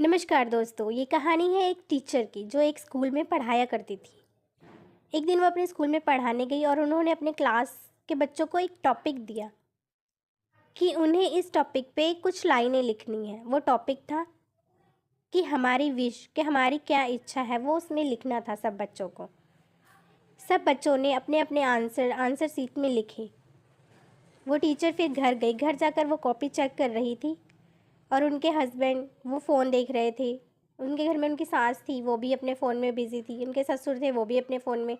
नमस्कार दोस्तों, ये कहानी है एक टीचर की जो एक स्कूल में पढ़ाया करती थी। एक दिन वो अपने स्कूल में पढ़ाने गई और उन्होंने अपने क्लास के बच्चों को एक टॉपिक दिया कि उन्हें इस टॉपिक पे कुछ लाइनें लिखनी है। वो टॉपिक था कि हमारी विश, कि हमारी क्या इच्छा है, वो उसमें लिखना था सब बच्चों को। सब बच्चों ने अपने अपने आंसर शीट में लिखे। वो टीचर फिर घर गई। घर जाकर वो कॉपी चेक कर रही थी और उनके हस्बैंड वो फ़ोन देख रहे थे। उनके घर में उनकी सास थी, वो भी अपने फ़ोन में बिज़ी थी। उनके ससुर थे, वो भी अपने फ़ोन में।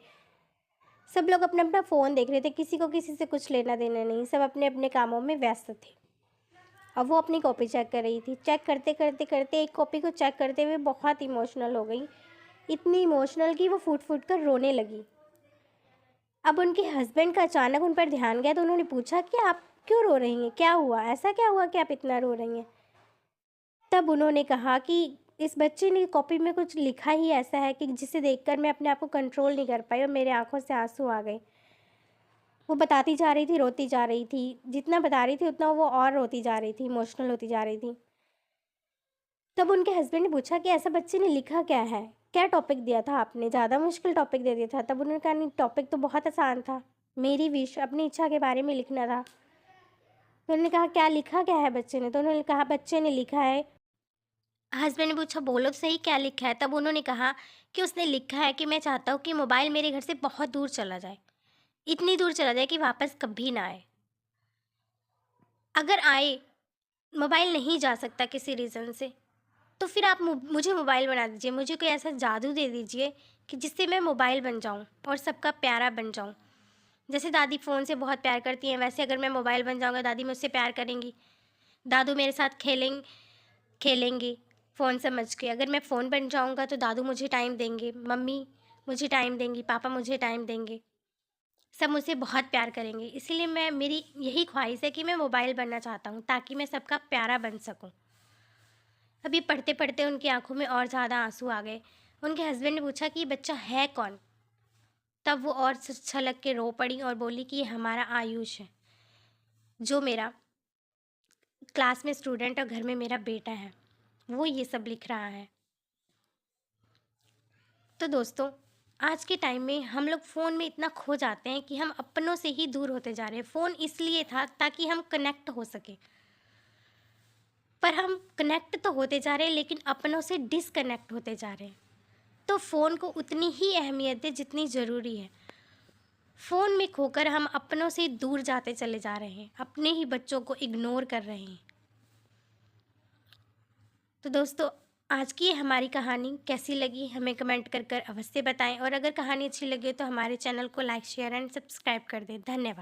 सब लोग अपना अपना फ़ोन देख रहे थे। किसी को किसी से कुछ लेना देना नहीं, सब अपने अपने कामों में व्यस्त थे। अब वो अपनी कॉपी चेक कर रही थी। चेक करते करते करते एक कॉपी को चेक करते हुए बहुत इमोशनल हो गई। इतनी इमोशनल कि वो फूट फूट कर रोने लगी। अब उनके हस्बैंड का अचानक उन पर ध्यान गया तो उन्होंने पूछा कि आप क्यों रो रही हैं, क्या हुआ, ऐसा क्या हुआ कि आप इतना रो रही हैं। तब उन्होंने कहा कि इस बच्चे ने कॉपी में कुछ लिखा ही ऐसा है कि जिसे देखकर मैं अपने आप को कंट्रोल नहीं कर पाई और मेरे आंखों से आंसू आ गए। वो बताती जा रही थी, रोती जा रही थी। जितना बता रही थी उतना वो और रोती जा रही थी, इमोशनल होती जा रही थी। तब उनके हस्बैंड ने पूछा कि ऐसा बच्चे ने लिखा क्या है, क्या टॉपिक दिया था आपने, ज़्यादा मुश्किल टॉपिक दे दिया था। तब उन्होंने कहा नहीं, टॉपिक तो बहुत आसान था, मेरी विश, अपनी इच्छा के बारे में लिखना था। तो उन्होंने कहा क्या लिखा क्या है बच्चे ने। तो उन्होंने कहा बच्चे ने लिखा है। हस्बैंड ने पूछा बोलो तो सही क्या लिखा है। तब उन्होंने कहा कि उसने लिखा है कि मैं चाहता हूँ कि मोबाइल मेरे घर से बहुत दूर चला जाए, इतनी दूर चला जाए कि वापस कभी ना आए। अगर आए, मोबाइल नहीं जा सकता किसी रीज़न से, तो फिर आप मुझे मोबाइल बना दीजिए। मुझे कोई ऐसा जादू दे दीजिए कि जिससे मैं मोबाइल बन जाऊँ और सबका प्यारा बन जाऊँ। जैसे दादी फ़ोन से बहुत प्यार करती हैं, वैसे अगर मैं मोबाइल बन जाऊँगा, दादी मुझसे प्यार करेंगी। दादू मेरे साथ खेलेंगे फ़ोन समझ के। अगर मैं फ़ोन बन जाऊँगा तो दादू मुझे टाइम देंगे, मम्मी मुझे टाइम देंगी, पापा मुझे टाइम देंगे। सब मुझसे बहुत प्यार करेंगे। इसीलिए मेरी यही ख़्वाहिश है कि मैं मोबाइल बनना चाहता हूँ ताकि मैं सबका प्यारा बन सकूँ। अभी पढ़ते-पढ़ते उनकी आँखों में और ज़्यादा आँसू आ गए। उनके हस्बैंड ने पूछा कि ये बच्चा है कौन? तब वो और छलक के रो पड़ी और बोली कि ये हमारा आयुष है, जो मेरा क्लास में स्टूडेंट और घर में मेरा बेटा है। वो ये सब लिख रहा है। तो दोस्तों, आज के टाइम में हम लोग फ़ोन में इतना खो जाते हैं कि हम अपनों से ही दूर होते जा रहे हैं। फ़ोन इसलिए था ताकि हम कनेक्ट हो सकें, पर हम कनेक्ट तो होते जा रहे हैं लेकिन अपनों से डिसकनेक्ट होते जा रहे हैं। तो फ़ोन को उतनी ही अहमियत दें जितनी ज़रूरी है। फ़ोन में खोकर हम अपनों से दूर जाते चले जा रहे हैं, अपने ही बच्चों को इग्नोर कर रहे हैं। तो दोस्तों, आज की ये हमारी कहानी कैसी लगी हमें कमेंट कर कर अवश्य बताएं और अगर कहानी अच्छी लगे तो हमारे चैनल को लाइक शेयर एंड सब्सक्राइब कर दें। धन्यवाद।